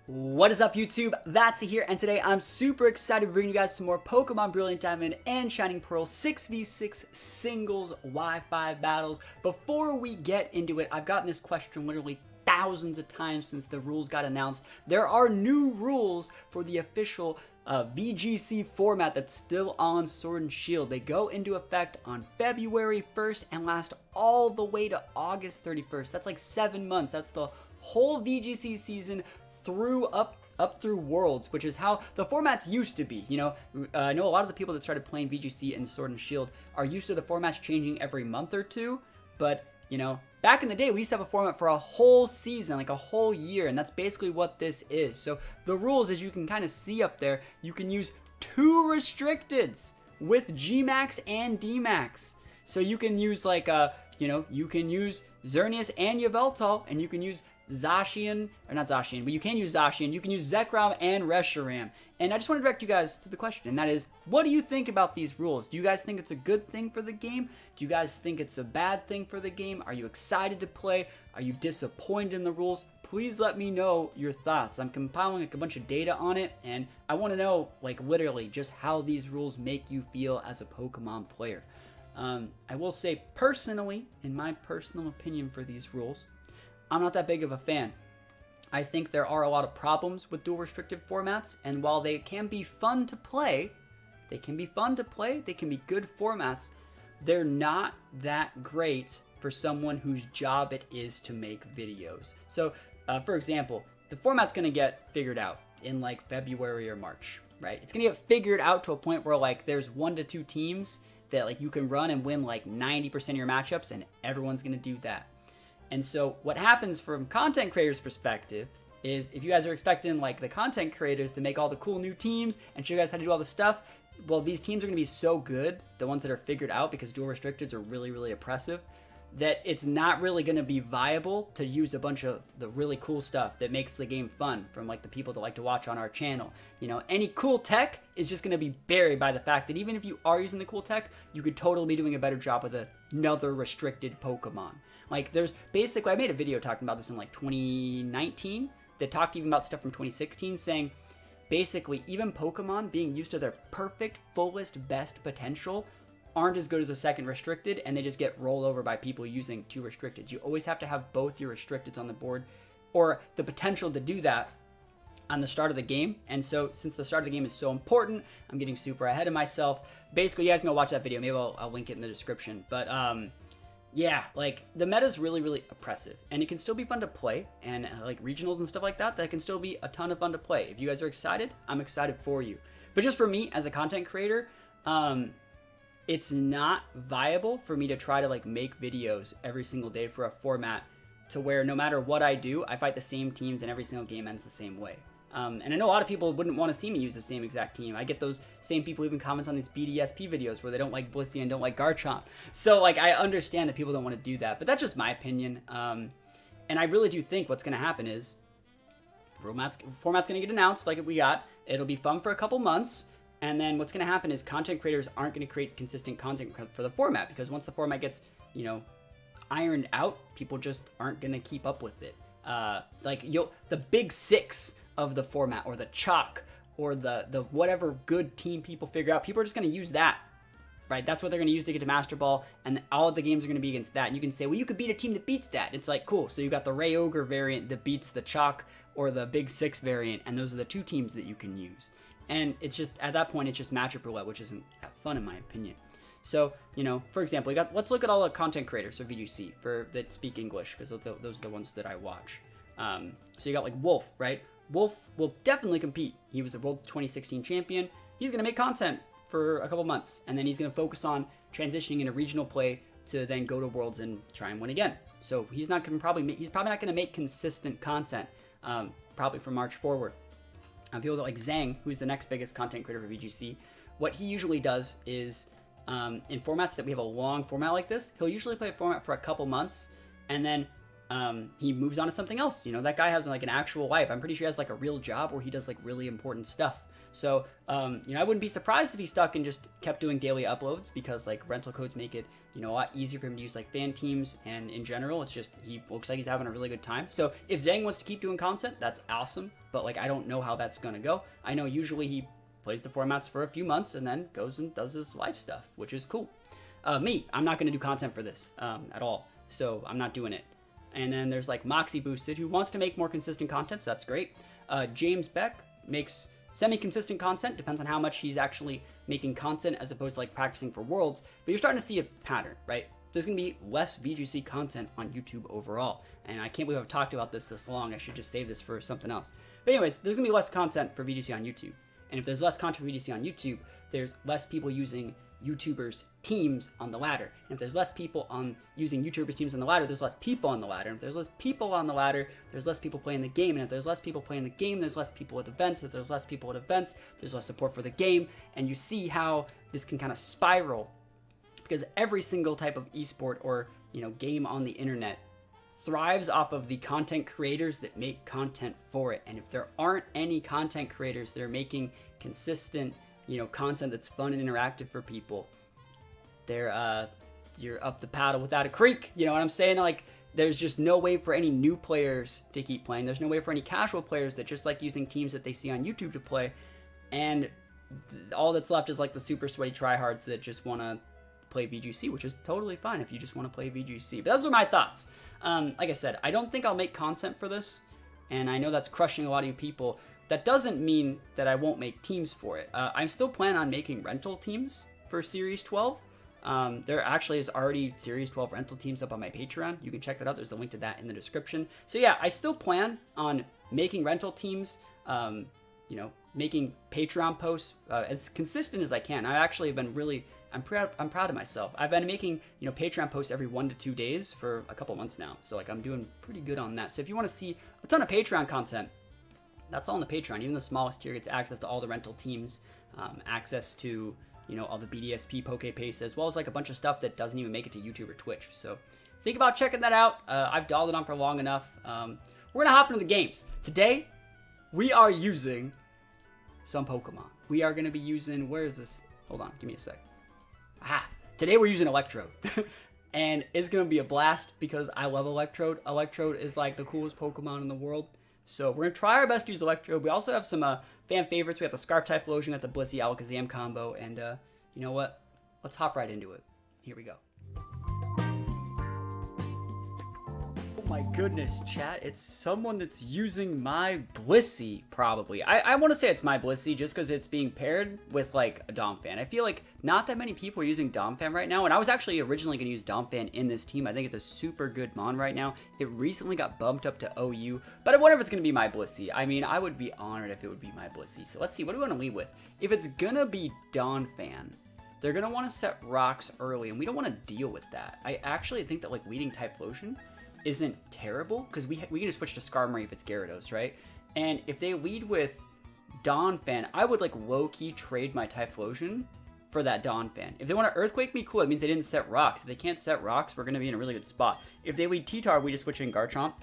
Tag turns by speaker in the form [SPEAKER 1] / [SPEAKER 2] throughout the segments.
[SPEAKER 1] What is up, YouTube? That's here, and today I'm super excited to bring you guys some more Pokemon Brilliant Diamond and Shining Pearl 6v6 singles Wi-Fi battles. Before we get into it, I've gotten this question literally thousands of times since the rules got announced. There are new rules for the official VGC format that's still on Sword and Shield. They go into effect on February 1st and last all the way to August 31st. That's like 7 months. That's the whole VGC season through up through Worlds, which is how the formats used to be. You know, I know a lot of the people that started playing VGC and Sword and Shield are used to the formats changing every month or two, but you know, back in the day we used to have a format for a whole season, like a whole year, and that's basically what this is. So the rules, as you can kind of see up there, you can use 2 restricteds with Gmax and Dmax. So you can use like you can use Xerneas and Yveltal, and you can use Zacian, or not Zacian, but you can use Zacian, you can use Zekrom and Reshiram. And I just want to direct you guys to the question, and that is, what do you think about these rules? Do you guys think it's a good thing for the game? Do you guys think it's a bad thing for the game? Are you excited to play? Are you disappointed in the rules? Please let me know your thoughts. I'm compiling like a bunch of data on it, and I want to know, like, literally just how these rules make you feel as a Pokemon player. I will say, personally, in my personal opinion for these rules, I'm not that big of a fan. I think there are a lot of problems with dual restricted formats, and while they can be fun to play, they can be good formats, they're not that great for someone whose job it is to make videos. So, for example, the format's gonna get figured out in like February or March, right? It's gonna get figured out to a point where like there's 1 to 2 teams that like you can run and win like 90% of your matchups, and everyone's gonna do that. And so what happens from content creators' perspective is, if you guys are expecting like the content creators to make all the cool new teams and show you guys how to do all the stuff, well, these teams are going to be so good, the ones that are figured out, because dual restricteds are really, really oppressive, that it's not really going to be viable to use a bunch of the really cool stuff that makes the game fun from like the people that like to watch on our channel. You know, any cool tech is just going to be buried by the fact that even if you are using the cool tech, you could totally be doing a better job with another restricted Pokemon. Like, there's basically, I made a video talking about this in like 2019 that talked even about stuff from 2016, saying basically even Pokemon being used to their perfect, fullest, best potential aren't as good as a second restricted, and they just get rolled over by people using 2 restricteds. You always have to have both your restricteds on the board, or the potential to do that on the start of the game. And so since the start of the game is so important, I'm getting super ahead of myself. Basically, you guys can go watch that video. Maybe I'll link it in the description. But yeah, like, the meta is really, really oppressive, and it can still be fun to play, and like regionals and stuff like that, that can still be a ton of fun to play. If you guys are excited, I'm excited for you. But just for me as a content creator, it's not viable for me to try to like make videos every single day for a format to where no matter what I do, I fight the same teams and every single game ends the same way. And I know a lot of people wouldn't want to see me use the same exact team. I get those same people even comments on these BDSP videos where they don't like Blissey and don't like Garchomp. So like, I understand that people don't want to do that, but that's just my opinion. And I really do think what's going to happen is format's going to get announced like we got. It'll be fun for a couple months. And then what's going to happen is content creators aren't going to create consistent content for the format, because once the format gets, you know, ironed out, people just aren't going to keep up with it. Like the big 6 of the format, or the chalk, or the whatever good team people figure out, people are just going to use that, right? That's what they're going to use to get to Master Ball, and all of the games are going to be against that. And you can say, well, you could beat a team that beats that. It's like, cool. So you got the Ray Ogre variant that beats the chalk, or the big 6 variant, and those are the 2 teams that you can use. And it's just, at that point, it's just matchup roulette, which isn't that fun in my opinion. So, you know, for example, let's look at all the content creators of VGC that speak English, because those are the ones that I watch. So you got like Wolf, right? Wolf will definitely compete. He was a World 2016 champion. He's going to make content for a couple months, and then he's going to focus on transitioning into regional play to then go to Worlds and try and win again. So he's probably not going to make consistent content, probably from March forward. If you look at like Zhang, who's the next biggest content creator for VGC, what he usually does is, in formats that we have a long format like this, he'll usually play a format for a couple months, and then he moves on to something else. You know, that guy has like an actual life. I'm pretty sure he has like a real job where he does like really important stuff. So, you know, I wouldn't be surprised if he stuck and just kept doing daily uploads, because like rental codes make it, you know, a lot easier for him to use like fan teams, and in general, it's just, he looks like he's having a really good time. So if Zhang wants to keep doing content, that's awesome, but like, I don't know how that's gonna go. I know usually he plays the formats for a few months and then goes and does his live stuff, which is cool. I'm not gonna do content for this at all, so I'm not doing it. And then there's like Moxie Boosted, who wants to make more consistent content, so that's great. James Beck makes semi-consistent content, depends on how much he's actually making content as opposed to like practicing for Worlds, but you're starting to see a pattern, right? There's going to be less VGC content on YouTube overall, and I can't believe I've talked about this long. I should just save this for something else. But anyways, there's going to be less content for VGC on YouTube, and if there's less content for VGC on YouTube, there's less people using YouTubers teams on the ladder, and if there's less people on using YouTubers teams on the ladder, there's less people on the ladder, and if there's less people on the ladder, there's less people playing the game, and if there's less people playing the game, there's less people at events. If there's less people at events, there's less support for the game, and you see how this can kind of spiral, because every single type of esport or, you know, game on the internet thrives off of the content creators that make content for it. And if there aren't any content creators that are making consistent, you know, content that's fun and interactive for people, you're up the paddle without a creek. You know what I'm saying? Like, there's just no way for any new players to keep playing. There's no way for any casual players that just like using teams that they see on YouTube to play. And all that's left is like the super sweaty tryhards that just want to play VGC, which is totally fine if you just want to play VGC. But those are my thoughts. Like I said, I don't think I'll make content for this, and I know that's crushing a lot of you people. That doesn't mean that I won't make teams for it. I still plan on making rental teams for Series 12. There actually is already Series 12 rental teams up on my Patreon. You can check that out. There's a link to that in the description. So yeah, I still plan on making rental teams, you know, making Patreon posts as consistent as I can. I actually have been really, I'm proud of myself. I've been making, you know, Patreon posts every 1 to 2 days for a couple months now. So like, I'm doing pretty good on that. So if you want to see a ton of Patreon content, that's all on the Patreon. Even the smallest tier gets access to all the rental teams, access to, you know, all the BDSP Poke Paste, as well as like a bunch of stuff that doesn't even make it to YouTube or Twitch. So think about checking that out. I've dialed it on for long enough. We're gonna hop into the games. Today, we are using some Pokemon. We are gonna be using, where is this? Hold on, give me a sec. Today we're using Electrode. And it's gonna be a blast because I love Electrode. Electrode is like the coolest Pokemon in the world. So we're going to try our best to use Electrode. We also have some fan favorites. We have the Scarf Typhlosion, at the Blissey Alakazam combo. And you know what? Let's hop right into it. Here we go. Oh my goodness, chat. It's someone that's using my Blissey, probably. I want to say it's my Blissey just because it's being paired with like a Domfan. I feel like not that many people are using Domfan right now. And I was actually originally going to use Domfan in this team. I think it's a super good mon right now. It recently got bumped up to OU. But I wonder if it's going to be my Blissey. I mean, I would be honored if it would be my Blissey. So let's see. What do we want to lead with? If it's going to be Donphan, they're going to want to set rocks early. And we don't want to deal with that. I actually think that like leading Typhlosion isn't terrible, because we can just switch to Skarmory if it's Gyarados, right? And if they lead with Donphan, I would like low-key trade my Typhlosion for that Donphan. If they want to Earthquake me, cool. It means they didn't set rocks. If they can't set rocks, we're going to be in a really good spot. If they lead T-Tar, we just switch in Garchomp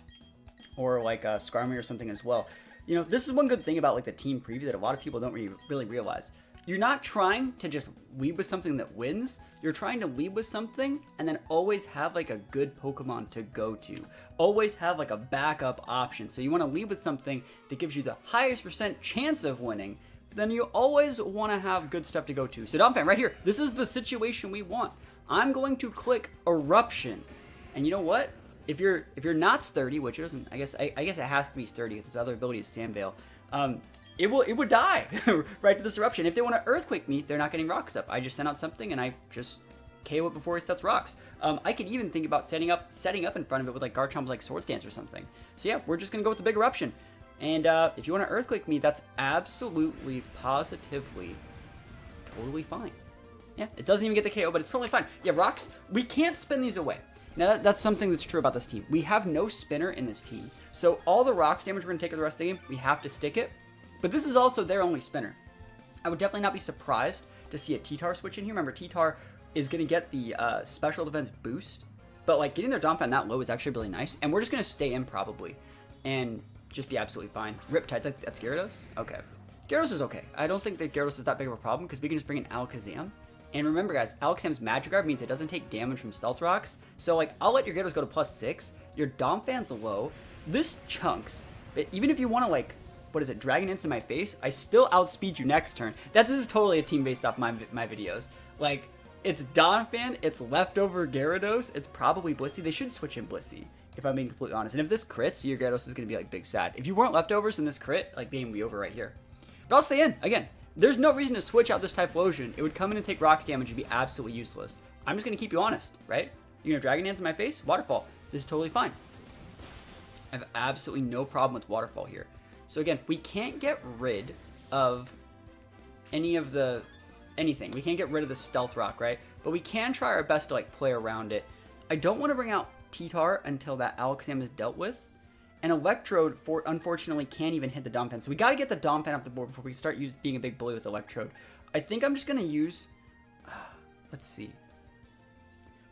[SPEAKER 1] or like Skarmory or something as well. You know, this is one good thing about like the team preview that a lot of people don't really realize. You're not trying to just lead with something that wins. You're trying to lead with something and then always have like a good Pokemon to go to. Always have like a backup option. So you want to lead with something that gives you the highest % chance of winning, but then you always want to have good stuff to go to. So Donphan, right here, this is the situation we want. I'm going to click Eruption. And you know what? If you're not sturdy, which it doesn't, I guess it has to be sturdy because its other ability is Sandveil. It would die right to this Eruption. If they want to Earthquake me, they're not getting rocks up. I just send out something and I just KO it before it sets rocks. I could even think about setting up in front of it with like Garchomp, like Swords Dance or something. So yeah, we're just gonna go with the big Eruption. And if you want to Earthquake me, that's absolutely, positively, totally fine. Yeah, it doesn't even get the KO, but it's totally fine. Yeah, rocks, we can't spin these away. Now that's something that's true about this team. We have no spinner in this team. So all the rocks damage we're gonna take for the rest of the game, we have to stick it. But this is also their only spinner. I would definitely not be surprised to see a T-Tar switch in here. Remember, T-Tar is going to get the special defense boost. But like getting their Donphan that low is actually really nice. And we're just going to stay in probably. And just be absolutely fine. Riptide, that's Gyarados? Okay. Gyarados is okay. I don't think that Gyarados is that big of a problem because we can just bring in Alakazam. And remember, guys, Alakazam's Magic Guard means it doesn't take damage from Stealth Rocks. So, like, I'll let your Gyarados go to +6. Your Donphan's low. This chunks. But even if you want to, like, what is it, Dragon Dance in my face, I still outspeed you next turn. This is totally a team based off my videos. Like, it's Donphan, it's leftover Gyarados, it's probably Blissey. They should switch in Blissey, if I'm being completely honest. And if this crits, your Gyarados is going to be, like, big sad. If you weren't leftovers in this crit, like, the game would be over right here. But I'll stay in. Again, there's no reason to switch out this Typhlosion. It would come in and take Rocks damage and be absolutely useless. I'm just going to keep you honest, right? You're going to Dragon Dance in my face? Waterfall. This is totally fine. I have absolutely no problem with Waterfall here. So again, we can't get rid of anything. We can't get rid of the Stealth Rock, right? But we can try our best to, like, play around it. I don't want to bring out T-Tar until that Alakazam is dealt with. And Electrode, unfortunately, can't even hit the Donphan. So we got to get the Donphan off the board before we start being a big bully with Electrode. I think I'm just going to use... let's see.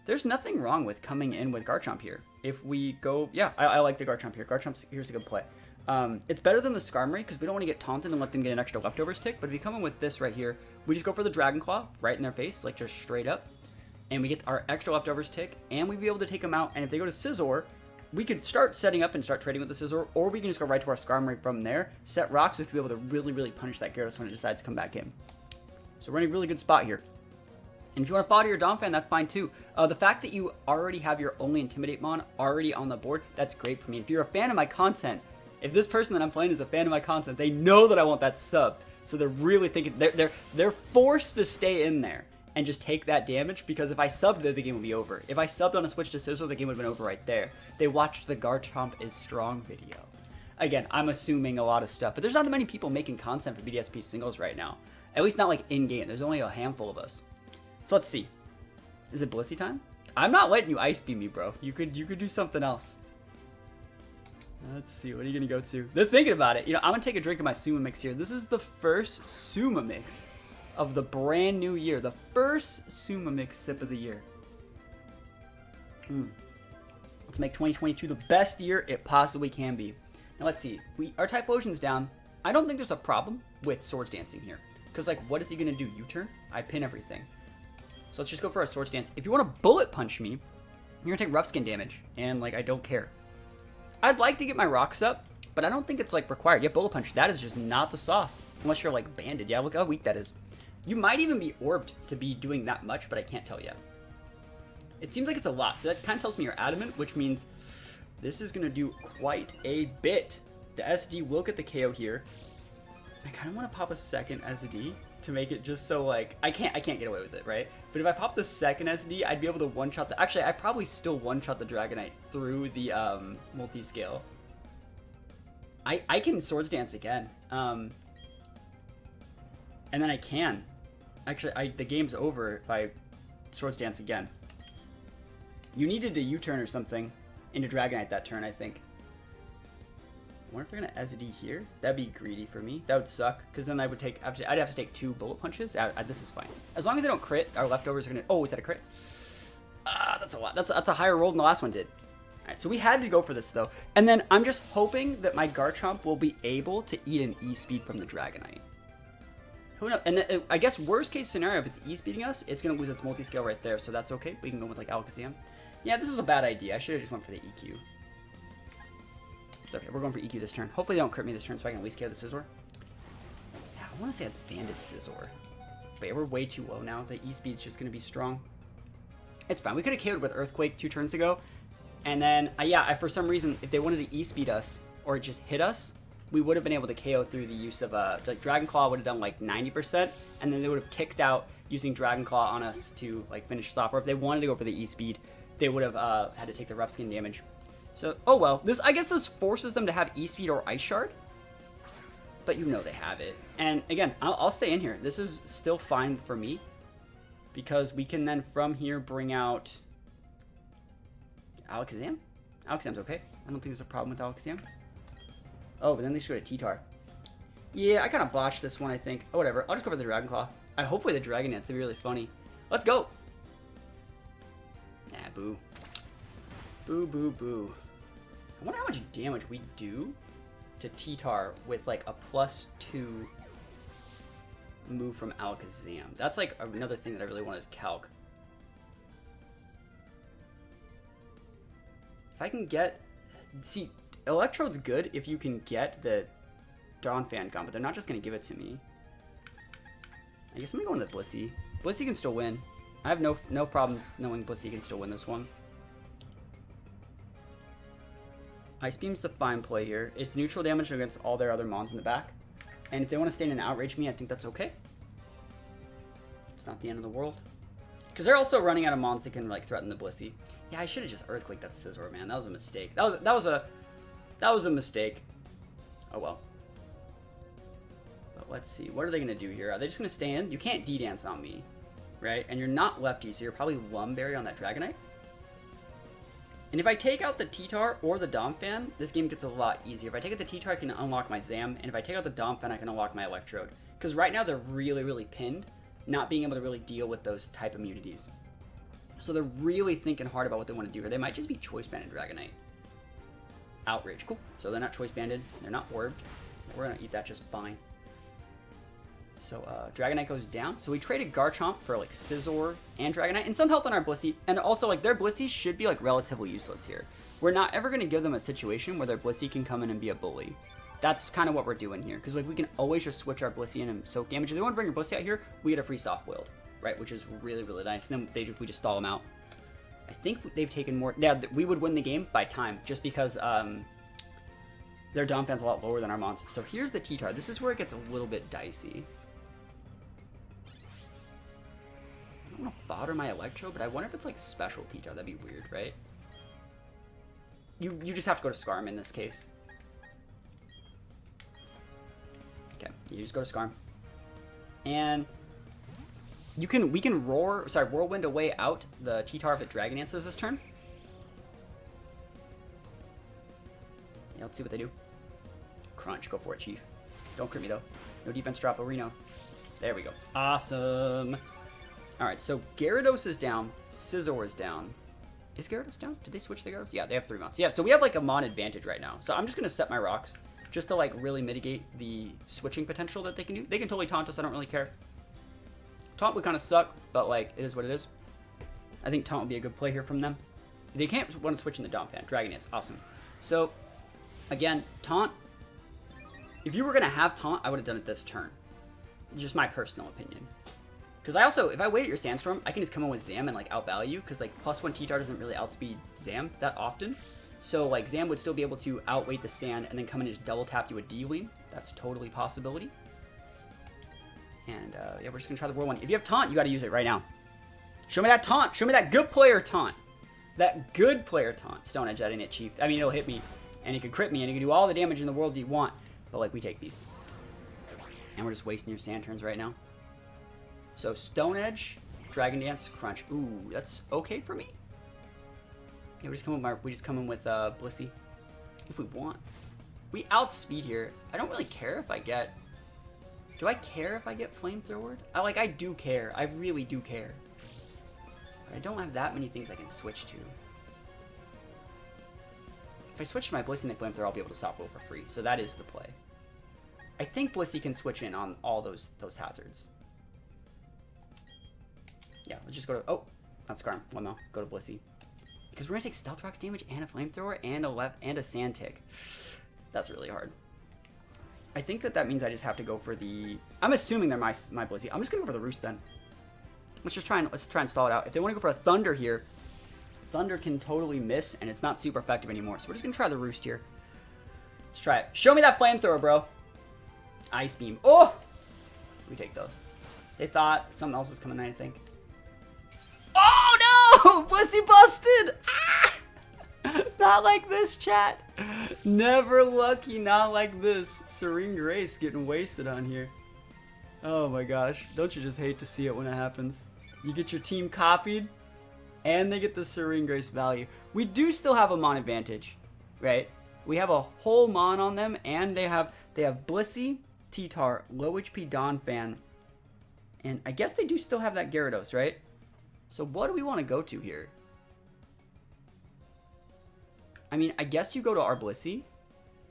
[SPEAKER 1] There's nothing wrong with coming in with Garchomp here. If we go... Yeah, I like the Garchomp here. Garchomp here's a good play. It's better than the Skarmory because we don't want to get taunted and let them get an extra leftovers tick. But if you come in with this right here, we just go for the Dragon Claw right in their face, like just straight up. And we get our extra leftovers tick, and we'd be able to take them out. And if they go to Scizor, we could start setting up and start trading with the Scizor, or we can just go right to our Skarmory from there, set Rocks, which will be able to really, really punish that Gyarados when it decides to come back in. So we're in a really good spot here. And if you want to fodder your Donphan, that's fine too. The fact that you already have your only Intimidate Mon already on the board, that's great for me. If you're a fan of my content, if this person that I'm playing is a fan of my content, they know that I want that sub. So they're really thinking, they're forced to stay in there and just take that damage, because if I subbed there, the game would be over. If I subbed on a switch to Scizor, the game would have been over right there. They watched the Garchomp is strong video. Again, I'm assuming a lot of stuff, but there's not that many people making content for BDSP singles right now. At least not like in-game. There's only a handful of us. So let's see. Is it Blissey time? I'm not letting you Ice Beam me, bro. You could do something else. Let's see. What are you going to go to? They're thinking about it. You know, I'm going to take a drink of my Suma Mix here. This is the first Suma Mix of the brand new year. The first Suma Mix sip of the year. Let's make 2022 the best year it possibly can be. Now let's see. Our Typhlosion's down. I don't think there's a problem with Swords Dancing here. Because, like, what is he going to do? U-turn? I pin everything. So let's just go for a Swords Dance. If you want to Bullet Punch me, you're going to take Rough Skin damage. And, like, I don't care. I'd like to get my Rocks up, but I don't think it's, like, required. Yeah, Bullet Punch. That is just not the sauce. Unless you're, like, banded. Yeah, look how weak that is. You might even be orbed to be doing that much, but I can't tell yet. It seems like it's a lot. So that kind of tells me you're adamant, which means this is going to do quite a bit. The SD will get the KO here. I kind of want to pop a second SD to make it just so, like, I can't get away with it, right? But if I pop the second SD, I'd be able to one-shot the... Actually, I probably still one-shot the Dragonite through the multi-scale. I can Swords Dance again. And then I can. Actually, the game's over if I Swords Dance again. You needed to U-turn or something into Dragonite that turn, I think. I wonder if they're going to SD here. That'd be greedy for me. That would suck, because then I'd have to take 2 Bullet Punches. This is fine. As long as they don't crit, our leftovers are going to... Oh, is that a crit? That's a lot. That's a higher roll than the last one did. All right, so we had to go for this, though. And then I'm just hoping that my Garchomp will be able to eat an E-Speed from the Dragonite. Who knows? And then, I guess worst case scenario, if it's E-Speeding us, it's going to lose its multi-scale right there, so that's okay. We can go with, like, Alakazam. Yeah, this was a bad idea. I should have just went for the EQ. It's okay. We're going for EQ this turn. Hopefully they don't crit me this turn so I can at least KO the Scizor. Yeah, I want to say it's Banded Scizor. But yeah, we're way too low now. The E-Speed's just going to be strong. It's fine. We could have KO'd with Earthquake 2 turns ago. And then, for some reason, if they wanted to E-Speed us or just hit us, we would have been able to KO through the use of, like, Dragon Claw would have done, like, 90%. And then they would have ticked out using Dragon Claw on us to, like, finish us off. Or if they wanted to go for the E-Speed, they would have had to take the Rough Skin damage. So, oh well. I guess this forces them to have E-Speed or Ice Shard. But you know they have it. And again, I'll stay in here. This is still fine for me. Because we can then from here bring out Alakazam? Alakazam's okay. I don't think there's a problem with Alakazam. Oh, but then they should go to T-Tar. Yeah, I kind of botched this one, I think. Oh, whatever. I'll just go for the Dragon Claw. Hopefully the Dragon Dance will be really funny. Let's go! Nah, boo. Boo, boo, boo. I wonder how much damage we do to T-Tar with, like, a +2 move from Alakazam. That's like another thing that I really wanted to calc. If I can get... See, Electrode's good if you can get the Donphan gone, but they're not just going to give it to me. I guess I'm going to go into the Blissey. Blissey can still win. I have no problems knowing Blissey can still win this one. Ice Beam's the fine play here. It's neutral damage against all their other mons in the back. And if they want to stand and outrage me, I think that's okay. It's not the end of the world. Because they're also running out of mons that can like threaten the Blissey. Yeah, I should have just Earthquaked that Scizor, man. That was a mistake. That was a mistake. Oh well. But let's see. What are they going to do here? Are they just going to stand? You can't D-Dance on me, right? And you're not lefty, so you're probably Lumberry on that Dragonite. And if I take out the T-Tar or the Donphan, this game gets a lot easier. If I take out the T-Tar, I can unlock my Zam. And if I take out the Donphan, I can unlock my Electrode. Because right now, they're really, really pinned, not being able to really deal with those type immunities. So they're really thinking hard about what they want to do here. They might just be Choice Banded Dragonite. Outrage. Cool. So they're not Choice Banded. They're not Orbed. We're going to eat that just fine. So Dragonite goes down. So we traded Garchomp for like Scizor and Dragonite and some health on our Blissey. And also like their Blissey should be like relatively useless here. We're not ever going to give them a situation where their Blissey can come in and be a bully. That's kind of what we're doing here. Because like we can always just switch our Blissey in and soak damage. If they want to bring your Blissey out here, we get a free soft boiled. Right, which is really, really nice. And then we just stall them out. I think they've taken more... Yeah, we would win the game by time, just because their Donphan's a lot lower than our mons. So here's the T-Tar. This is where it gets a little bit dicey. I don't want to fodder my Electro, but I wonder if it's like special T-Tar. That'd be weird, right? You just have to go to Skarm in this case. Okay, you just go to Skarm. And... we can Whirlwind away out the T-Tar if it Dragon Dances this turn. Yeah, let's see what they do. Crunch, go for it, Chief. Don't crit me though. No defense drop, Reno. There we go. Awesome. Alright, so Gyarados is down. Scizor is down. Is Gyarados down? Did they switch the Gyarados? Yeah, they have 3 mons. Yeah, so we have like a mon advantage right now. So I'm just going to set my rocks just to like really mitigate the switching potential that they can do. They can totally taunt us, I don't really care. Taunt would kind of suck, but like, it is what it is. I think Taunt would be a good play here from them. They can't want to switch in the Donphan. Dragon is awesome. So, again, Taunt. If you were going to have Taunt, I would have done it this turn. Just my personal opinion. Because I also, if I wait at your Sandstorm, I can just come in with Zam and like outvalue. Because like +1 T-Tar doesn't really outspeed Zam that often. So like Zam would still be able to outweight the Sand and then come in and just double tap you with D-Wing. That's totally a possibility. And yeah, we're just going to try the Whirlwind. If you have Taunt, you got to use it right now. Show me that Taunt. Show me that good player Taunt. That good player Taunt. Stone Edge, that ain't it, Chief. I mean, it'll hit me. And it can crit me. And it can do all the damage in the world you want. But, like, we take these. And we're just wasting your sand turns right now. So, Stone Edge, Dragon Dance, Crunch. Ooh, that's okay for me. Yeah, we just come in with Blissey. If we want. We outspeed here. I don't really care if I get... Do I care if I get Flamethrowered? I do care. I really do care. But I don't have that many things I can switch to. If I switch to my Blissey and the Flamethrower, I'll be able to stop Will for free. So that is the play. I think Blissey can switch in on all those hazards. Yeah, let's just go to... Oh, not Skarm. One more. Go to Blissey. Because we're going to take Stealth Rock's damage and a Flamethrower and a Sand Tick. That's really hard. I think that means I just have to go for the... I'm assuming they're my Blissey. I'm just going to go for the Roost then. Let's try and stall it out. If they want to go for a Thunder here, Thunder can totally miss, and it's not super effective anymore. So we're just going to try the Roost here. Let's try it. Show me that Flamethrower, bro. Ice Beam. Oh! We take those. They thought something else was coming in, I think. Oh, no! Blissey busted! Ah! Not like this, chat. Never lucky, not like this. Serene Grace getting wasted on here. Oh my gosh. Don't you just hate to see it when it happens? You get your team copied, and they get the Serene Grace value. We do still have a Mon advantage, right? We have a whole Mon on them, and they have Blissey, T-Tar, low HP Donphan, and I guess they do still have that Gyarados, right? So what do we want to go to here? I mean, I guess you go to our Blissey.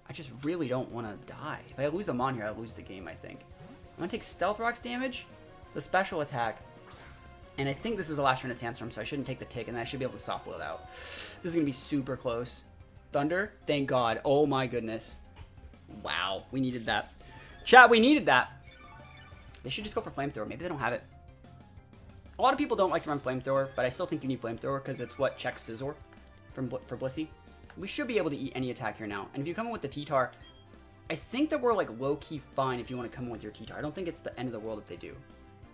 [SPEAKER 1] I just really don't want to die. If I lose a Mon here, I lose the game, I think. I'm gonna take Stealth Rock's damage, the special attack, and I think this is the last turn of Sandstorm, so I shouldn't take the tick, and then I should be able to soft blow it out. This is gonna be super close. Thunder, thank God. Oh my goodness. Wow, we needed that. Chat, we needed that. They should just go for Flamethrower. Maybe they don't have it. A lot of people don't like to run Flamethrower, but I still think you need Flamethrower because it's what checks Scizor for Blissey. We should be able to eat any attack here now. And if you come in with the T-Tar, I think that we're like low-key fine if you want to come in with your T-Tar. I don't think it's the end of the world if they do.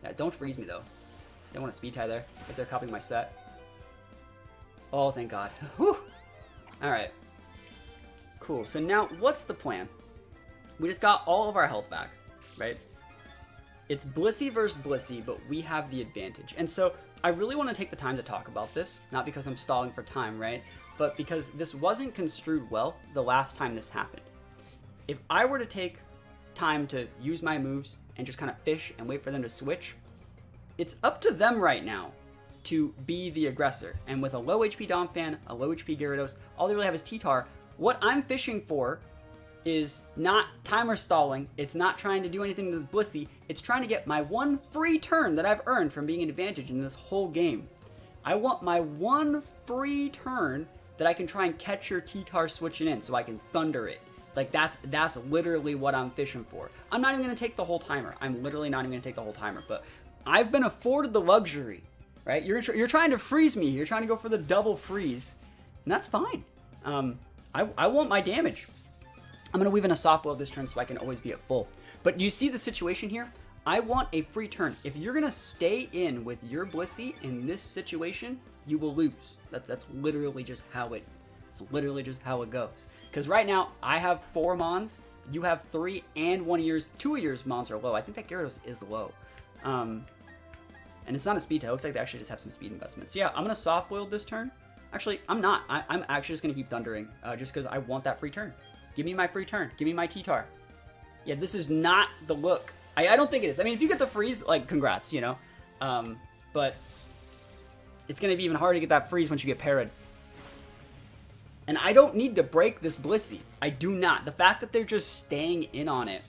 [SPEAKER 1] Yeah, don't freeze me though. They want a speed tie there if they're copying my set. Oh, thank God. Whew. Alright. Cool. So now, what's the plan? We just got all of our health back, right? It's Blissey versus Blissey, but we have the advantage. And so, I really want to take the time to talk about this. Not because I'm stalling for time, right? But because this wasn't construed well the last time this happened. If I were to take time to use my moves and just kind of fish and wait for them to switch, it's up to them right now to be the aggressor. And with a low HP Donphan, a low HP Gyarados, all they really have is T-Tar. What I'm fishing for is not timer stalling. It's not trying to do anything to this Blissey. It's trying to get my one free turn that I've earned from being an advantage in this whole game. I want my one free turn that I can try and catch your T-Tar switching in so I can thunder it. Like, that's literally what I'm fishing for. I'm not even going to take the whole timer. I'm literally not even going to take the whole timer. But I've been afforded the luxury, right? You're trying to freeze me. You're trying to go for the double freeze. And that's fine. I want my damage. I'm going to weave in a soft blow this turn so I can always be at full. But you see the situation here? I want a free turn. If you're going to stay in with your Blissey in this situation, you will lose. That's literally just how it goes. Because right now, I have 4 Mons, you have 3, and 2 of yours Mons are low. I think that Gyarados is low. And it's not a speed tie. It looks like they actually just have some speed investments. So yeah, I'm going to soft boil this turn. Actually, I'm not. I'm actually just going to keep thundering just because I want that free turn. Give me my free turn. Give me my T-Tar. Yeah, this is not the look. I don't think it is. I mean, if you get the freeze, like, congrats, you know. But it's going to be even harder to get that freeze once you get parried. And I don't need to break this Blissey. I do not. The fact that they're just staying in on it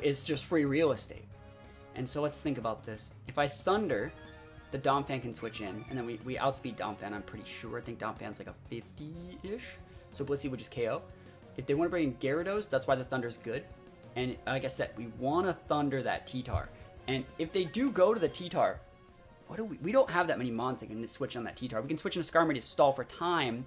[SPEAKER 1] is just free real estate. And so let's think about this. If I thunder, the Donphan can switch in, and then we outspeed Donphan, I'm pretty sure. I think Donphan's like a 50-ish. So Blissey would just KO. If they want to bring in Gyarados, that's why the Thunder's good. And like I said, we want to thunder that T-Tar. And if they do go to the T-Tar, we don't have that many Mons that can switch on that T-Tar. We can switch into Skarmory to stall for time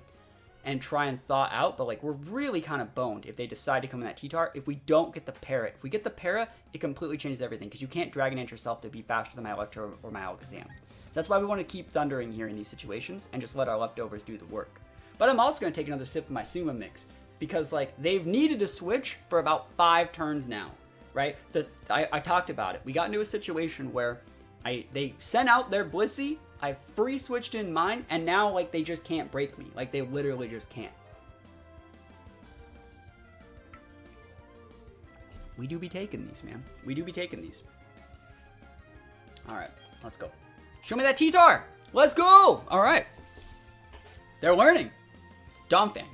[SPEAKER 1] and try and thaw out, but like we're really kind of boned if they decide to come in that T-Tar. If we don't get the Para, if we get the Para, it completely changes everything because you can't Dragon Dance yourself to be faster than my Electro or my Alakazam. So that's why we want to keep thundering here in these situations and just let our leftovers do the work. But I'm also going to take another sip of my Suma mix because like they've needed to switch for about 5 turns now, right? I talked about it. We got into a situation where they sent out their Blissey, I free switched in mine, and now like they just can't break me. Like they literally just can't. We do be taking these, man. We do be taking these. Alright, let's go. Show me that T-Tar! Let's go! Alright. They're learning. Donphan.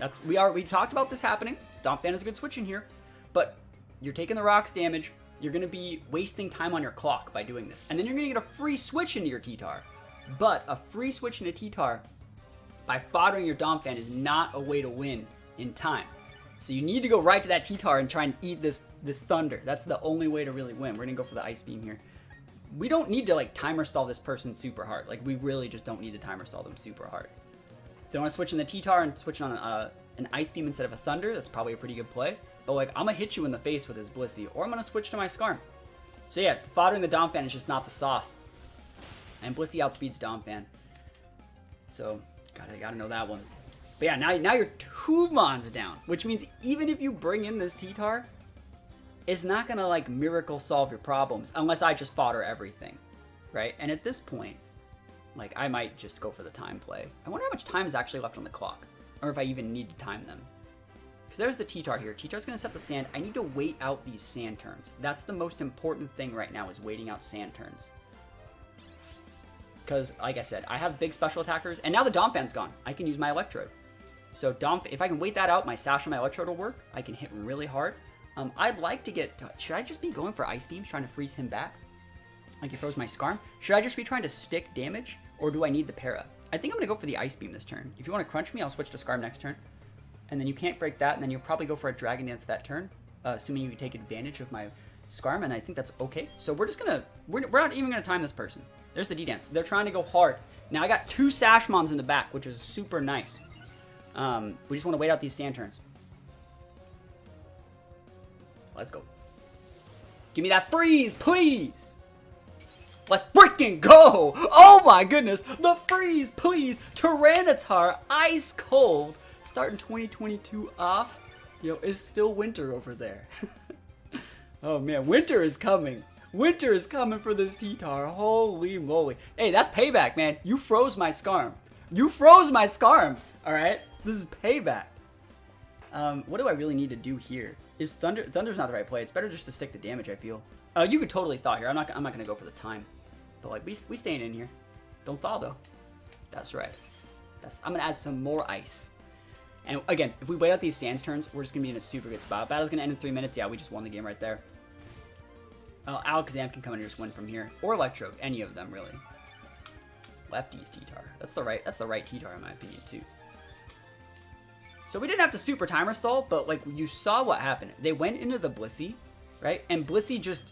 [SPEAKER 1] We talked about this happening. Donphan is a good switch in here. But you're taking the rocks damage. You're going to be wasting time on your clock by doing this. And then you're going to get a free switch into your T-Tar. But a free switch into T-Tar by foddering your Donphan is not a way to win in time. So you need to go right to that T-Tar and try and eat this Thunder. That's the only way to really win. We're going to go for the Ice Beam here. We don't need to like timer stall this person super hard. Like we really just don't need to timer stall them super hard. If they want to switch in the T-Tar and switch on an Ice Beam instead of a Thunder, that's probably a pretty good play. But like, I'm going to hit you in the face with his Blissey, or I'm going to switch to my Skarm. So yeah, foddering the Donphan is just not the sauce. And Blissey outspeeds Donphan. So, I gotta know that one. But yeah, now you're 2 Mons down, which means even if you bring in this T-Tar, it's not going to like miracle solve your problems, unless I just fodder everything, right? And at this point, like, I might just go for the time play. I wonder how much time is actually left on the clock, or if I even need to time them. Because there's the T-Tar here. T-Tar's going to set the sand. I need to wait out these sand turns. That's the most important thing right now, is waiting out sand turns. Because, like I said, I have big special attackers, and now the Donphan's gone. I can use my Electrode. So if I can wait that out, my Sash and my Electrode will work. I can hit really hard. I'd like to get... Should I just be going for Ice Beams, trying to freeze him back? Like he froze my Scarm? Should I just be trying to stick damage, or do I need the para? I think I'm going to go for the Ice Beam this turn. If you want to crunch me, I'll switch to Scarm next turn. And then you can't break that, and then you'll probably go for a Dragon Dance that turn, assuming you can take advantage of my Scarm, and I think that's okay. So we're just going to... We're not even going to time this person. There's the D-Dance. They're trying to go hard. Now I got 2 Sashmons in the back, which is super nice. We just want to wait out these sand turns. Let's go. Give me that freeze, please! Let's freaking go! Oh my goodness! The freeze, please! Tyranitar, ice cold. Starting 2022 off. Yo, it's still winter over there. Oh man, winter is coming. Winter is coming for this T-Tar. Holy moly. Hey, that's payback, man. You froze my Scarm. You froze my Scarm. Alright? This is payback. What do I really need to do here? Is Thunder's not the right play. It's better just to stick the damage, I feel. You could totally thaw here. I'm not gonna go for the time. But like we staying in here. Don't thaw though. That's right. I'm gonna add some more ice. And again, if we wait out these sands turns, we're just gonna be in a super good spot. Battle's gonna end in 3 minutes. Yeah, we just won the game right there. Alakazam can come in and just win from here. Or Electrode, any of them really. Lefties T-Tar. That's the right T-Tar in my opinion too. So we didn't have to super timer stall, but like you saw what happened. They went into the Blissey, right? And Blissey just,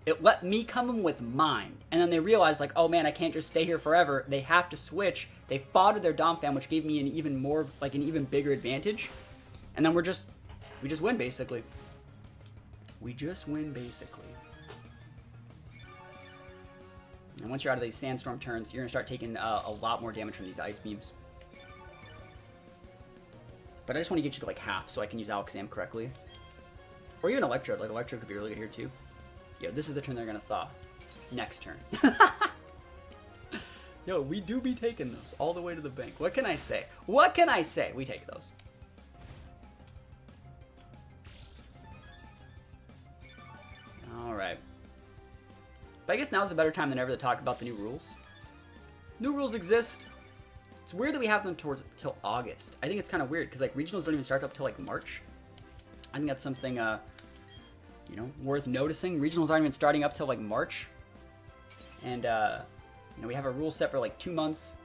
[SPEAKER 1] it let me come in with mine. And then they realized like, oh man, I can't just stay here forever. They have to switch. They fought their Domfam, which gave me an even more, like an even bigger advantage. And then we just win basically. We just win basically. And once you're out of these Sandstorm turns, you're gonna start taking a lot more damage from these Ice Beams. But I just want to get you to like half so I can use Alakazam correctly. Or even Electrode. Like Electrode could be really good here too. Yo, this is the turn they're going to thaw. Next turn. Yo, we do be taking those all the way to the bank. What can I say? What can I say? We take those. Alright. But I guess now's a better time than ever to talk about the new rules. New rules exist. It's weird that we have them till August. I think it's kind of weird because like regionals don't even start up till like March. I think that's something you know, worth noticing. Regionals aren't even starting up till like March, and you know, we have a rule set for like 2 months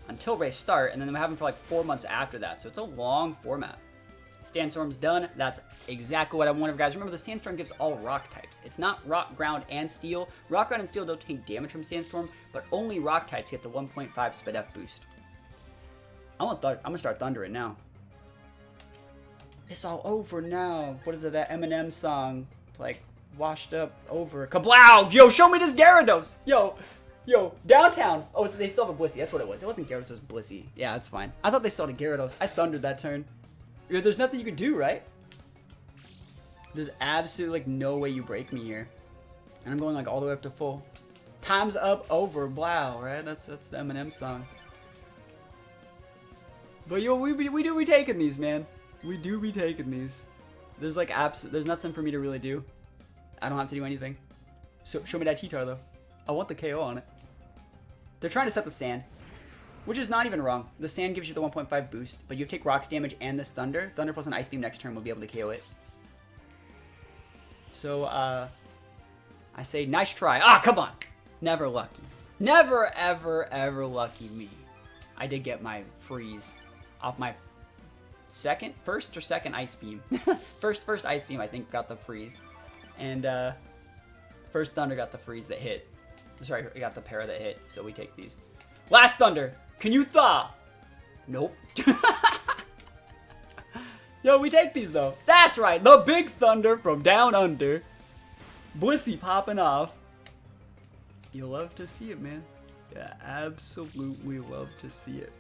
[SPEAKER 1] until race start, and then we have them for like 4 months after that. So it's a long format. Sandstorm's done. That's exactly what I wanted, guys. Remember, the Sandstorm gives all rock types. It's not rock, ground, and steel. Rock, ground, and steel don't take damage from Sandstorm, but only rock types get the 1.5 speed F boost. I'm gonna start thundering now. It's all over now. What is it, that Eminem song? It's like, washed up, over. Kablow! Yo, show me this Gyarados! Yo, downtown! Oh, so they still have a Blissey. That's what it was. It wasn't Gyarados, it was Blissey. Yeah, that's fine. I thought they still had a Gyarados. I thundered that turn. There's nothing you can do, right? There's absolutely like no way you break me here. And I'm going like all the way up to full. Time's up, over, blow, right? That's the Eminem song. But yo, we do be taking these, man. We do be taking these. There's like there's nothing for me to really do. I don't have to do anything. So show me that T-Tar though. I want the KO on it. They're trying to set the sand, which is not even wrong. The sand gives you the 1.5 boost, but you take rocks damage and this thunder. Thunder plus an ice beam next turn will be able to KO it. So I say nice try. Ah, come on. Never lucky. Never ever ever lucky me. I did get my freeze off my first or second ice beam. first ice beam I think got the freeze, and first thunder got the freeze that hit. Sorry, we got the para that hit. So we take these. Last thunder, can you thaw? Nope. Yo, we take these though. That's right, the big thunder from down under. Blissey popping off. You love to see it, man. Yeah, absolutely love to see it.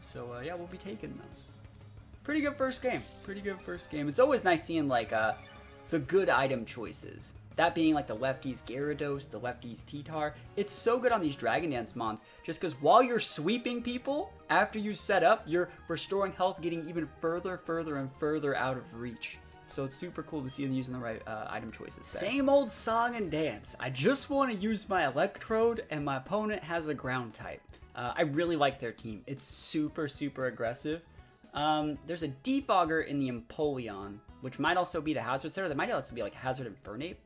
[SPEAKER 1] So yeah, we'll be taking those. Pretty good first game. Pretty good first game. It's always nice seeing like the good item choices. That being like the lefties Gyarados, the lefties T-Tar. It's so good on these Dragon Dance mons, just because while you're sweeping people, after you set up, you're restoring health, getting even further and further out of reach. So it's super cool to see them using the right item choices there. Same old song and dance. I just want to use my Electrode, and my opponent has a ground type. I really like their team. It's super aggressive. There's a Defogger in the Empoleon, which might also be the Hazard Setter. There might also be like Hazard and Burnape.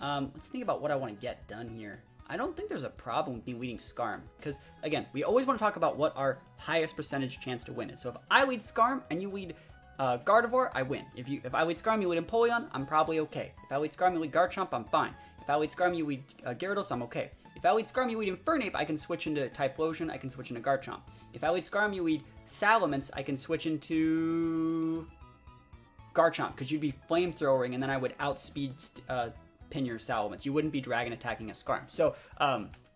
[SPEAKER 1] Let's think about what I want to get done here. I don't think there's a problem with me leading Skarm, because again, we always want to talk about what our highest percentage chance to win is. So if I lead Skarm and you lead Gardevoir, I win. If I lead Skarm, you lead Empoleon, I'm probably okay. If I lead Skarm, you lead Garchomp, I'm fine. If I lead Skarm, you lead Gyarados, I'm okay. If I lead Skarm, you lead Infernape, I can switch into Typhlosion, I can switch into Garchomp. If I lead Skarm, you lead Salamence, I can switch into Garchomp, because you'd be Flamethrowing, and then I would outspeed pin your Salamence. You wouldn't be Dragon attacking a Skarm. So,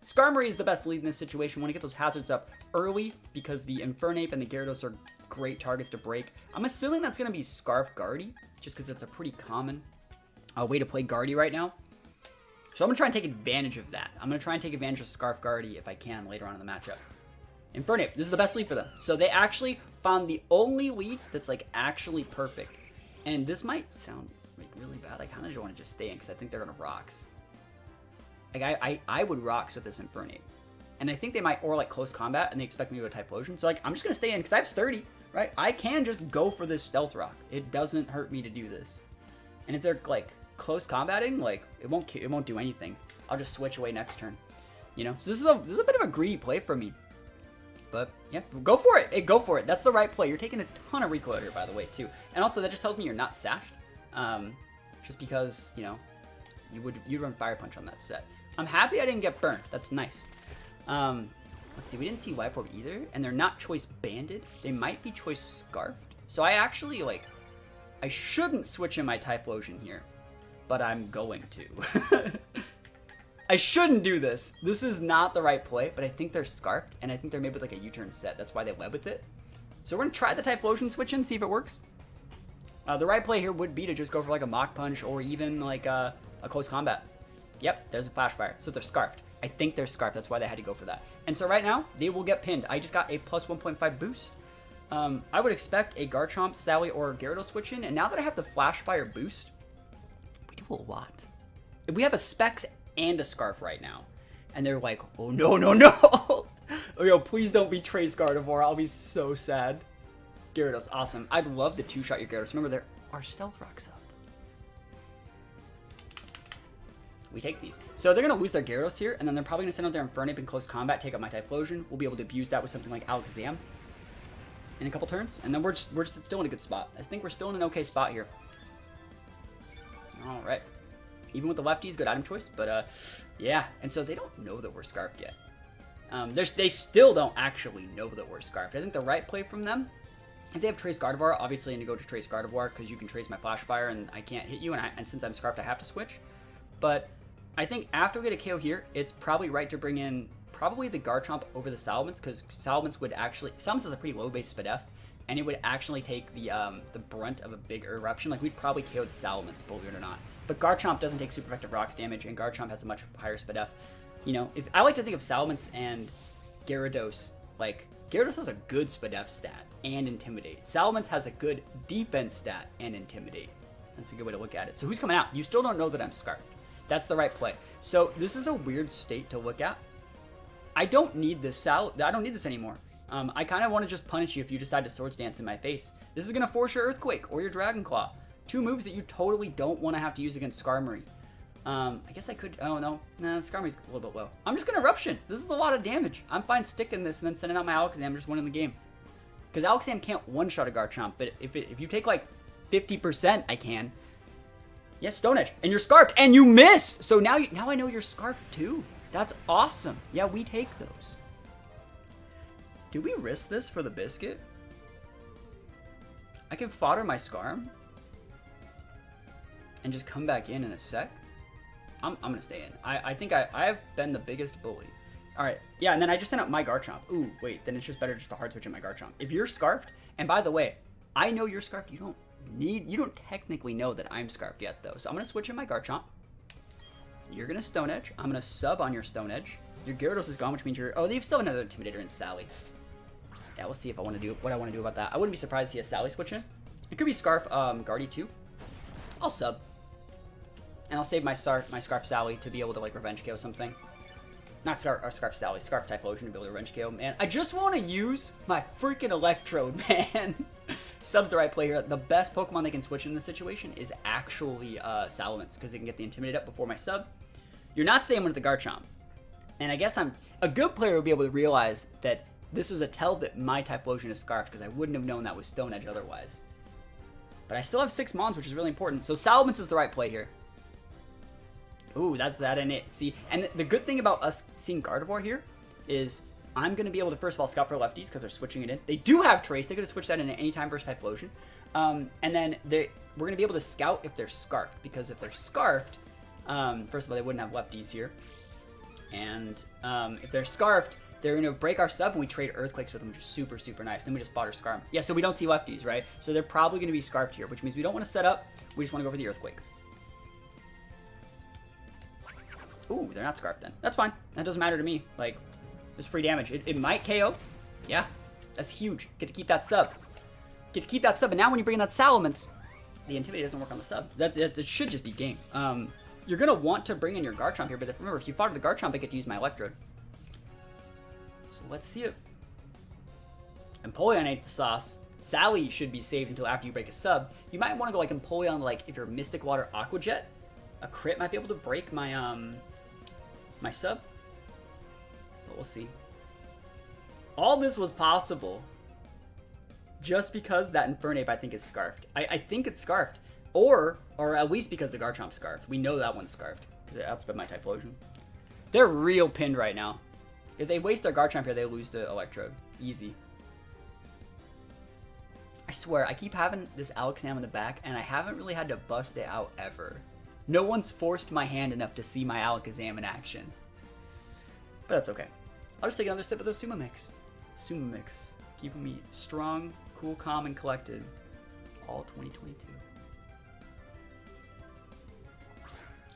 [SPEAKER 1] Skarmory is the best lead in this situation. Want to get those hazards up early, because the Infernape and the Gyarados are great targets to break. I'm assuming that's going to be Scarf Guardy, just because it's a pretty common way to play Guardy right now. So I'm going to try and take advantage of that. I'm going to try and take advantage of Scarf Guardy if I can later on in the matchup. Infernape, this is the best lead for them. So they actually found the only lead that's like actually perfect. And this might sound like really bad. I kind of just want to just stay in because I think they're going to Rocks. Like I would Rocks with this Infernape. And I think they might, or like Close Combat, and they expect me to go Typhlosion. So like, I'm just going to stay in because I have 30, right? I can just go for this Stealth Rock. It doesn't hurt me to do this. And if they're like close combating, like it won't do anything. I'll just switch away next turn, you know. So this is a bit of a greedy play for me, but yeah, go for it. Hey, go for it. That's the right play. You're taking a ton of recoil here, by the way, too. And also that just tells me you're not sashed, just because you know you'd run Fire Punch on that set. I'm happy I didn't get burned. That's nice. Let's see. We didn't see Life Orb either, and they're not Choice Banded. They might be Choice Scarfed. So I actually I shouldn't switch in my Typhlosion here, but I'm going to. I shouldn't do this. This is not the right play, but I think they're Scarfed, and I think they're made with like a U-turn set. That's why they led with it. So we're going to try the Typhlosion switch in, see if it works. The right play here would be to just go for like a Mach Punch or even like a Close Combat. Yep, there's a Flash Fire. So they're Scarfed. I think they're Scarfed. That's why they had to go for that. And so right now, they will get pinned. I just got a plus 1.5 boost. I would expect a Garchomp, Sally, or Gyarados switch in, and now that I have the Flash Fire boost, we do a lot. We have a Specs and a Scarf right now, and they're like, oh no, no, no! Oh, yo, please don't be Trace Gardevoir, I'll be so sad. Gyarados, awesome. I'd love to two-shot your Gyarados. Remember, there are Stealth Rocks up. We take these. So they're going to lose their Gyarados here, and then they're probably going to send out their Infernape in Close Combat, take out my Typhlosion. We'll be able to abuse that with something like Alakazam in a couple turns, and then we're still in a good spot. I think we're still in an okay spot here. All right. Even with the lefties, good item choice, but yeah. And so they don't know that we're Scarfed yet. They still don't actually know that we're Scarfed. I think the right play from them, if they have Trace Gardevoir, obviously I need to go to Trace Gardevoir because you can trace my Flash Fire and I can't hit you, and since I'm Scarfed, I have to switch. But I think after we get a KO here, it's probably right to bring in probably the Garchomp over the Salamence, because Salamence has a pretty low base Spadef, and it would actually take the brunt of a big eruption. Like, we'd probably KO the Salamence, believe it or not. But Garchomp doesn't take super effective rocks damage, and Garchomp has a much higher Spadef. You know, if I like to think of Salamence and Gyarados, like, Gyarados has a good Spadef stat and Intimidate. Salamence has a good defense stat and Intimidate. That's a good way to look at it. So who's coming out? You still don't know that I'm Scarfed. That's the right play. So this is a weird state to look at. I don't need this I don't need this anymore. I kind of want to just punish you if you decide to Swords Dance in my face. This is going to force your Earthquake or your Dragon Claw. Two moves that you totally don't want to have to use against Skarmory. I guess I could... Oh, no. Nah, Skarmory's a little bit low. I'm just going to Eruption. This is a lot of damage. I'm fine sticking this and then sending out my Alakazam, just winning the game. Because Alakazam can't one-shot a Garchomp, but if you take like 50%, I can. Yes, Stone Edge. And you're Scarfed. And you missed! So now I know you're Scarfed too. That's awesome. Yeah, we take those. Do we risk this for the biscuit? I can fodder my Skarm and just come back in a sec. I'm gonna stay in. I think I've been the biggest bully. Alright, yeah, and then I just sent out my Garchomp. Ooh, wait, then it's just better just to hard switch in my Garchomp. If you're Scarfed, and by the way, I know you're Scarfed, you don't technically know that I'm Scarfed yet though. So I'm gonna switch in my Garchomp. You're gonna Stone Edge. I'm gonna sub on your Stone Edge. Your Gyarados is gone, which means oh, they've still another Intimidator in Sally. Yeah, we'll see if I want to do what I want to do about that. I wouldn't be surprised to see a Sally switch in. It could be Scarf Guardy too. I'll sub. And I'll save my Scarf Sally to be able to like Revenge KO something. Not Scarf Sally, Scarf Typhlosion to be able to Revenge KO. Man, I just want to use my freaking Electrode, man. Sub's the right play here. The best Pokemon they can switch in this situation is actually Salamence, because they can get the Intimidate up before my sub. You're not staying with the Garchomp. And I guess a good player would be able to realize that this was a tell that my Typhlosion is Scarfed, because I wouldn't have known that was Stone Edge otherwise. But I still have 6 Mons, which is really important. So Salamence is the right play here. Ooh, that's that in it. See, and the good thing about us seeing Gardevoir here is I'm going to be able to, first of all, scout for lefties because they're switching it in. They do have Trace. They could have switched that in at any time versus Typhlosion. And then we're going to be able to scout if they're Scarfed, because if they're Scarfed, first of all, they wouldn't have lefties here. And if they're Scarfed, they're going to break our sub and we trade Earthquakes with them, which is super, super nice. Then we just Spotter Scarf. Yeah, so we don't see lefties, right? So they're probably going to be Scarfed here, which means we don't want to set up. We just want to go for the Earthquake. Ooh, they're not Scarfed then. That's fine. That doesn't matter to me. Like, it's free damage. It might KO. Yeah, that's huge. Get to keep that sub. Get to keep that sub. And now when you bring in that Salamence, the Intimidate doesn't work on the sub. That should just be game. You're going to want to bring in your Garchomp here, but remember, if you fought the Garchomp, I get to use my Electrode. So let's see it. Empoleon ate the sauce. Sally should be saved until after you break a sub. You might want to go like Empoleon, like if you're Mystic Water Aqua Jet. A crit might be able to break my my sub. But we'll see. All this was possible just because that Infernape I think is Scarfed. I think it's Scarfed. Or at least because the Garchomp's Scarfed. We know that one's Scarfed because it outsped my Typhlosion. They're real pinned right now. If they waste their Garchomp here, they lose to Electrode. Easy. I swear, I keep having this Alakazam in the back, and I haven't really had to bust it out ever. No one's forced my hand enough to see my Alakazam in action. But that's okay. I'll just take another sip of the Suma Mix. Suma Mix. Keeping me strong, cool, calm, and collected all 2022.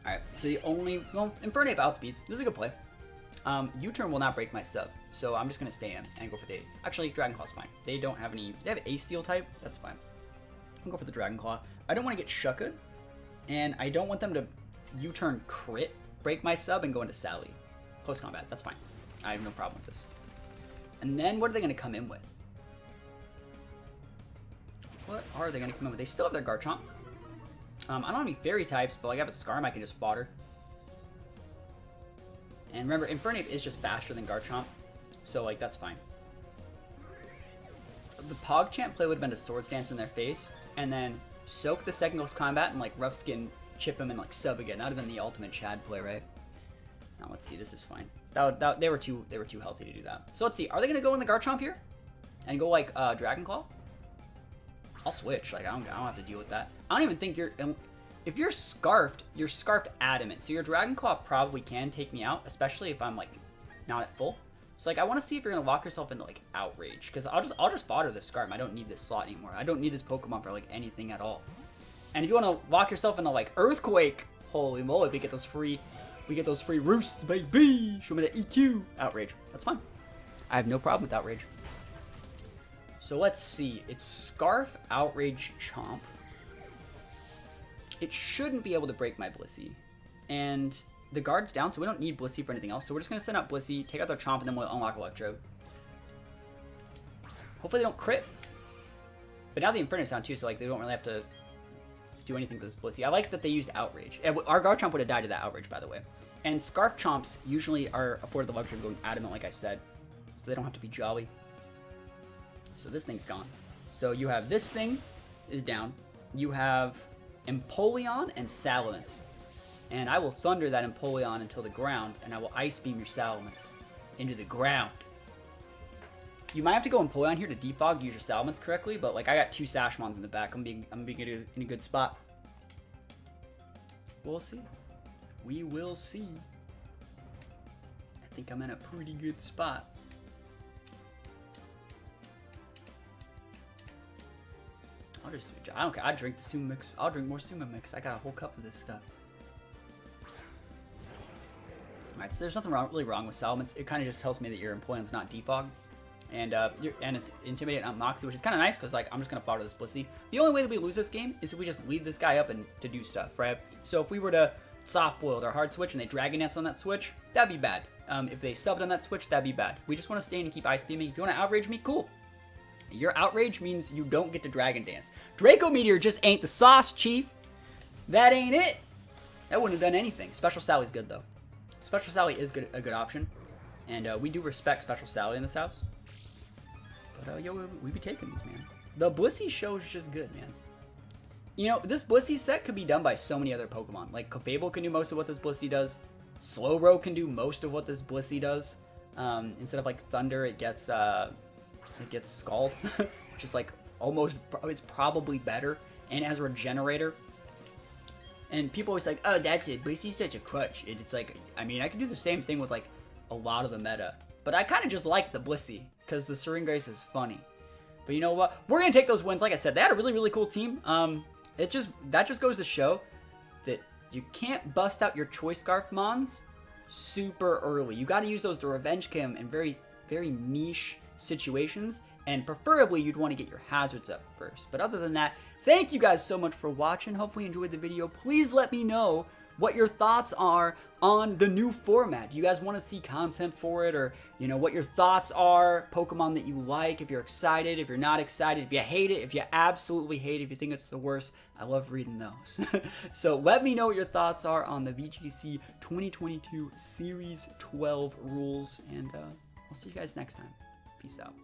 [SPEAKER 1] Alright, so the only... Well, Infernape outspeeds. This is a good play. U-turn will not break my sub, so I'm just going to stay in and go for the... Actually, Dragon Claw's fine. They don't have any... They have A-Steel type. That's fine. I'll go for the Dragon Claw. I don't want to get Shucked, and I don't want them to U-turn crit, break my sub, and go into Sally. Close combat. That's fine. I have no problem with this. And then what are they going to come in with? What are they going to come in with? They still have their Garchomp. I don't have any Fairy types, but like I have a Skarm I can just fodder. And remember, Infernape is just faster than Garchomp, so like that's fine. The PogChamp play would have been a Swords Dance in their face, and then soak the second close combat and like Rough Skin, chip him and like sub again. That would have been the ultimate Chad play, right? Now let's see, this is fine. They were too healthy to do that. So let's see, are they gonna go in the Garchomp here and go like Dragon Claw? I'll switch. Like I don't have to deal with that. I don't even think you're. If you're Scarfed adamant. So your Dragon Claw probably can take me out, especially if I'm like not at full. So like I want to see if you're gonna lock yourself into like Outrage, because I'll just fodder this Scarf. I don't need this slot anymore. I don't need this Pokemon for like anything at all. And if you want to lock yourself into like Earthquake, holy moly, we get those free roosts, baby. Show me the EQ. Outrage. That's fine. I have no problem with Outrage. So let's see. It's Scarf, Outrage, Chomp. It shouldn't be able to break my Blissey. And the guard's down, so we don't need Blissey for anything else. So we're just going to send out Blissey, take out their Chomp, and then we'll unlock Electrode. Hopefully they don't crit. But now the Inferno's down too, so like they don't really have to do anything with this Blissey. I like that they used Outrage. Our Garchomp would have died to that Outrage, by the way. And Scarf Chomps usually are afforded the luxury of going adamant, like I said. So they don't have to be jolly. So this thing's gone. So you have this thing is down. You have Empoleon and Salamence. And I will Thunder that Empoleon until the ground, and I will Ice Beam your Salamence into the ground. You might have to go Empoleon here to defog to use your Salamence correctly, but like I got 2 Sashmons in the back. I'm being in a good spot. We'll see. We will see. I think I'm in a pretty good spot. I don't care. I drink the Suma Mix. I'll drink more Suma Mix. I got a whole cup of this stuff. Alright, so there's nothing really wrong with Salamence. It kind of just tells me that your Empoleon's not defog. And it's Intimidate on Moxie, which is kind of nice because like I'm just going to fodder this Blissey. The only way that we lose this game is if we just leave this guy up and to do stuff, right? So if we were to soft boiled or hard switch and they Dragon Dance on that switch, that'd be bad. If they subbed on that switch, that'd be bad. We just want to stay in and keep Ice Beaming. If you want to outrage me, cool. Your outrage means you don't get to Dragon Dance. Draco Meteor just ain't the sauce, Chief. That ain't it. That wouldn't have done anything. Special Sally's good, though. Special Sally is a good option. And we do respect Special Sally in this house. But, yo, we be taking these, man. The Blissey show is just good, man. You know, this Blissey set could be done by so many other Pokemon. Like, Clefable can do most of what this Blissey does. Slowbro can do most of what this Blissey does. Instead of, like, Thunder, it gets Scald. Which is, like, almost, it's probably better. And it has a Regenerator. And people always like, oh, that's it. Blissey's such a crutch. It's like, I mean, I can do the same thing with, like, a lot of the meta. But I kind of just like the Blissey. Because the Seringrace is funny. But you know what? We're going to take those wins. Like I said, they had a really, really cool team. That just goes to show that you can't bust out your Choice Scarf Mons super early. You got to use those to Revenge Cam in very, very niche situations. And preferably, you'd want to get your hazards up first. But other than that, thank you guys so much for watching. Hopefully you enjoyed the video. Please let me know what your thoughts are on the new format. Do you guys want to see content for it? Or, you know, what your thoughts are, Pokemon that you like, if you're excited, if you're not excited, if you hate it, if you absolutely hate it, if you think it's the worst. I love reading those. So let me know what your thoughts are on the VGC 2022 Series 12 rules. And I'll see you guys next time. Peace out.